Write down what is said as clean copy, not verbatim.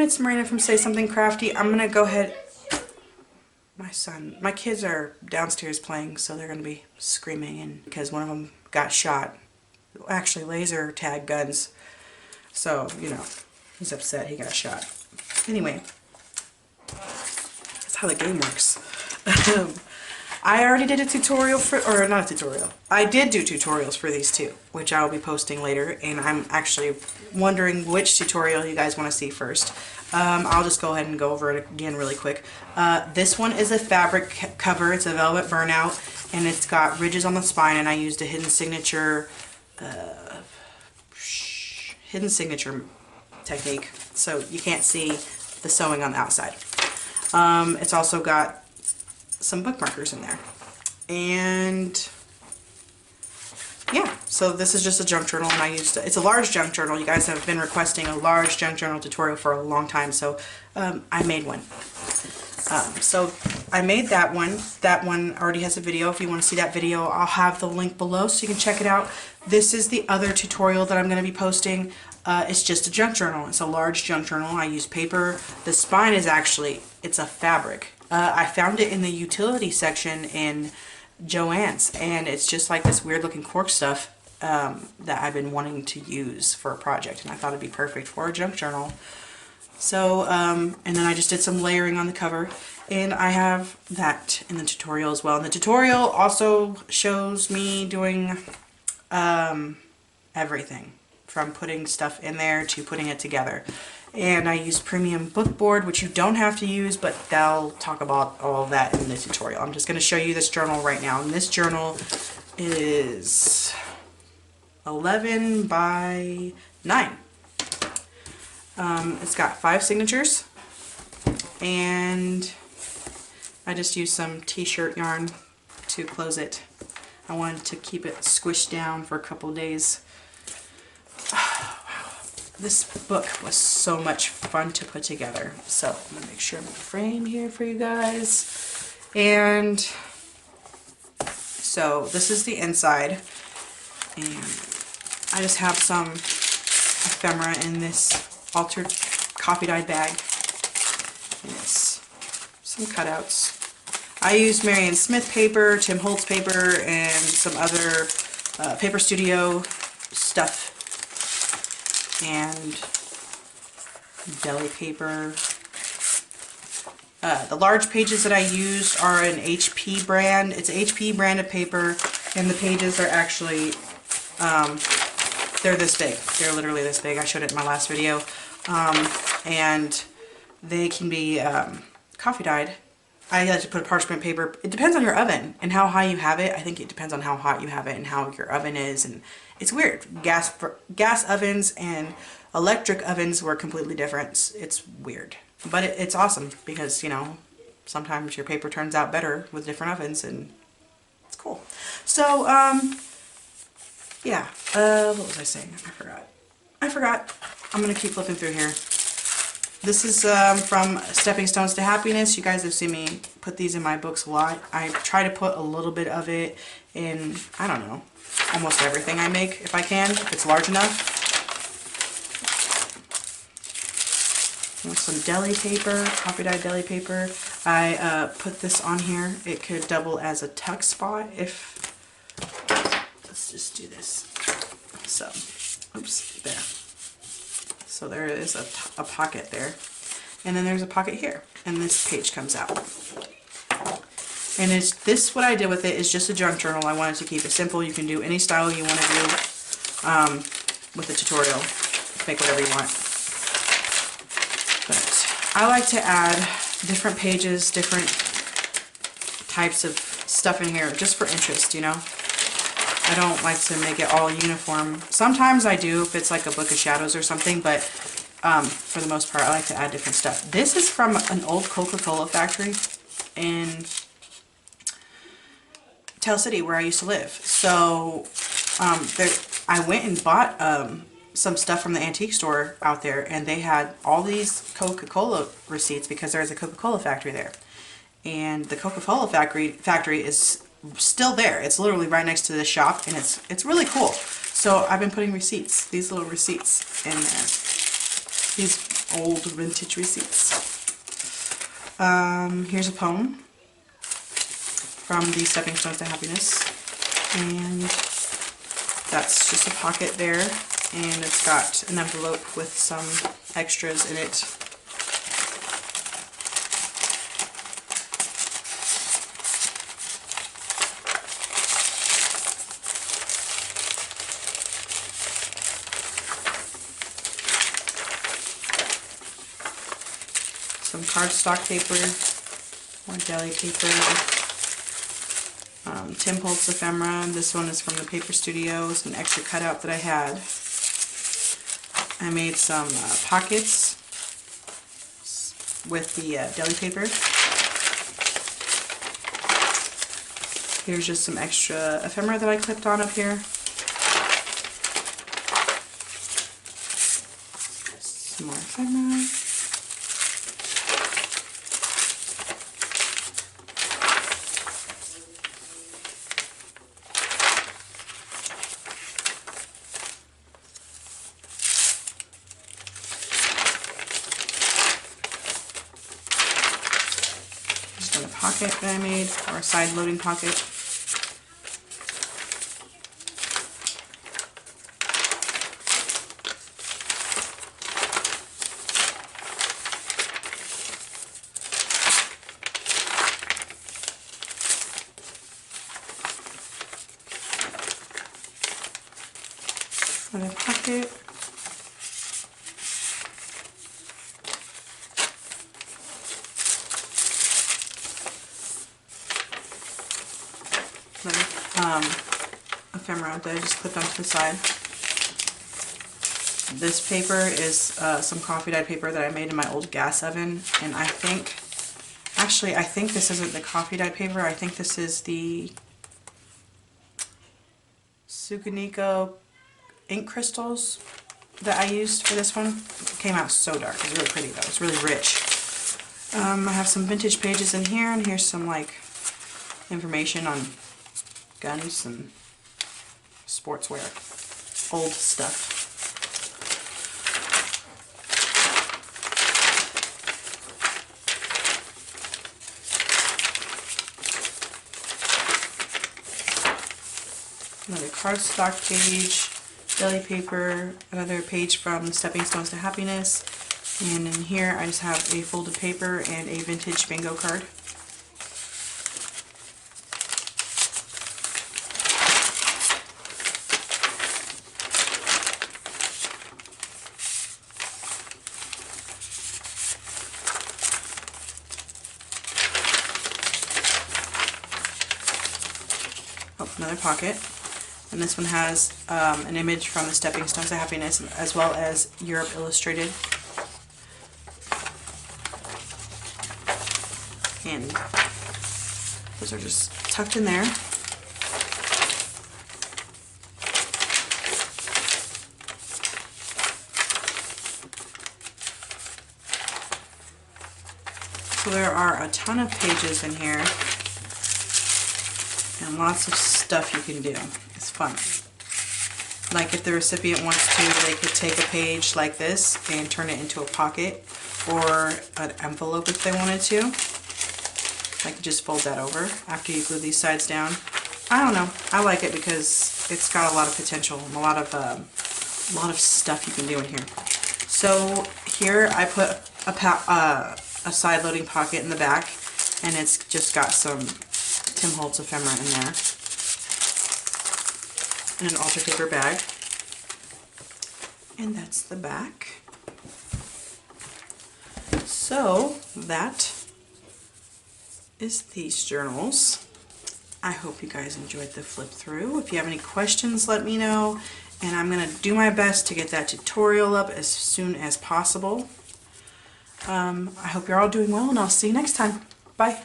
it's Marina from Say Something Crafty. I'm gonna go ahead. My kids are downstairs playing, so they're gonna be screaming, and because one of them got shot. Actually, laser tag guns. So, you know, he's upset he got shot. Anyway, that's how the game works. I already did a tutorial for, or not a tutorial. I did do tutorials for these two, which I'll be posting later, and I'm actually wondering which tutorial you guys want to see first. I'll just go ahead and go over it again really quick. This one is a fabric cover. It's a velvet burnout, and it's got ridges on the spine, and I used a hidden signature technique, so you can't see the sewing on the outside. It's also got some bookmarkers in there, and yeah, so this is just a junk journal, and I used it's a large junk journal. You guys have been requesting a large junk journal tutorial for a long time, so I made one. So I made that one. That one already has a video. If you want to see that video, I'll have the link below so you can check it out. This is the other tutorial that I'm going to be posting. It's just a junk journal. It's a large junk journal. I use paper. The spine is actually, it's a fabric. I found it in the utility section in Joann's, and it's just like this weird looking cork stuff that I've been wanting to use for a project, and I thought it'd be perfect for a junk journal. So, and then I just did some layering on the cover, and I have that in the tutorial as well. And the tutorial also shows me doing everything from putting stuff in there to putting it together. And I use premium book board, which you don't have to use, but they'll talk about all of that in the tutorial. I'm just going to show you this journal right now, and this journal is 11 by 9. It's got 5 signatures, and I just used some t-shirt yarn to close it. I wanted to keep it squished down for a couple of days. This book was so much fun to put together. So I'm going to make sure I'm in the frame here for you guys. And so this is the inside. And I just have some ephemera in this altered coffee dyed bag. And it's some cutouts. I used Marion Smith paper, Tim Holtz paper, and some other Paper Studio stuff. And deli paper. The large pages that I used are an HP brand. It's an HP brand of paper, and the pages are actually, they're this big. They're literally this big. I showed it in my last video. And they can be coffee dyed. I like to put a parchment paper. It depends on your oven and how high you have it. I think it depends on how hot you have it and how your oven is, and it's weird. Gas ovens and electric ovens were completely different. It's weird, but it's awesome because, you know, sometimes your paper turns out better with different ovens, and it's cool. So yeah, what was I saying? I forgot. I'm gonna keep flipping through here. This is from Stepping Stones to Happiness. You guys have seen me put these in my books a lot. I try to put a little bit of it in, I don't know, almost everything I make if I can, if it's large enough. With some deli paper, coffee dyed deli paper. I put this on here. It could double as a tuck spot if, let's just do this. So, oops, there. So there is a pocket there, and then there's a pocket here, and this page comes out. And it's this, what I did with it is just a junk journal. I wanted to keep it simple. You can do any style you want to do with the tutorial. Make whatever you want. But I like to add different pages, different types of stuff in here just for interest, you know. I don't like to make it all uniform. Sometimes I do if it's like a book of shadows or something, but for the most part I like to add different stuff. This is from an old Coca-Cola factory in Tell City where I used to live. So I went and bought some stuff from the antique store out there, and they had all these Coca-Cola receipts because there's a Coca-Cola factory there. And the Coca-Cola factory is still there. It's literally right next to the shop, and it's really cool. So I've been putting receipts, these little receipts in there. These old vintage receipts. Here's a poem from the Stepping Stones to Happiness, and that's just a pocket there, and it's got an envelope with some extras in it. Some cardstock paper, more deli paper, Tim Holtz ephemera. This one is from the Paper Studio. It's an extra cutout that I had. I made some pockets with the deli paper. Here's just some extra ephemera that I clipped on up here. Some more ephemera. Pocket that I made, or a side loading pocket. Another pocket. Ephemera that I just clipped onto the side. This paper is some coffee dyed paper that I made in my old gas oven, and I think, actually I think this isn't the coffee dyed paper, I think this is the Sukaniko ink crystals that I used for this one. It came out so dark. It's really pretty though. It's really rich. I have some vintage pages in here, and here's some like information on guns and sportswear, old stuff. Another cardstock page, deli paper, another page from Stepping Stones to Happiness, and in here I just have a folded paper and a vintage bingo card. Another pocket, and this one has an image from the Stepping Stones to Happiness as well as Europe Illustrated, and those are just tucked in there. So there are a ton of pages in here. And lots of stuff you can do. It's fun. Like if the recipient wants to, they could take a page like this and turn it into a pocket or an envelope if they wanted to. I could just fold that over after you glue these sides down. I don't know. I like it because it's got a lot of potential and a lot of stuff you can do in here. So here I put a side loading pocket in the back, and it's just got some Tim Holtz ephemera in there, and an altar paper bag, and that's the back. So that is these journals. I hope you guys enjoyed the flip through. If you have any questions, let me know, and I'm going to do my best to get that tutorial up as soon as possible. I hope you're all doing well, and I'll see you next time. Bye.